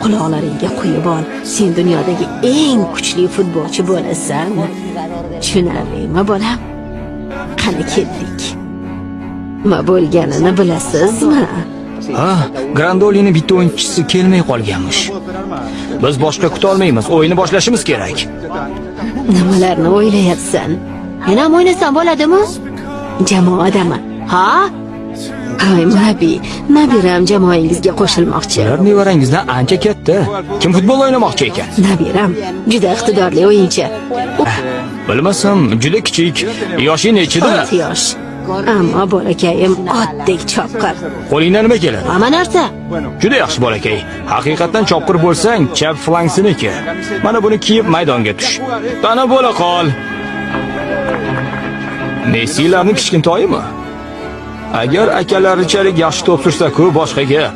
quloqlaringga quyib ol. Sen dunyodagi eng kuchli futbolchi bo'lasan. Tushunarlimi, bolam? Qani ketdik. Nima bo'lganini bilasizmi? Ha, Grandolining bitta o'yinchisi kelmay qolganmish. Biz boshqa kuta olmaymiz, o'yinni boshlashimiz kerak. Nimalarni o'ylayapsan? Men ham o'ynasam bo'ladimi? Jamoadami? Ha? Hay murabbiy, nabiram jamoangizga qo'shilmoqchi. Ular nevarangizdan ancha katta. Kim futbol o'ynamoqchi ekan? Nabiram juda iqtidorli o'yinchi. Bilmasam, juda kichik. Yoshi nechida? 6 yosh. Ammo bolakayim otdek chopqir. Qo'lingdan nima keladi? Hamma narsa. Juda yaxshi bolakay. Haqiqatan chopqir bo'lsang, chap flangsiniki. Mana buni kiyib maydonga tush. Tana bo'la qol. Messilarning kichkintoyimi? Agar akalarichalik yaxshi to'p sursa-ku, boshqa gap.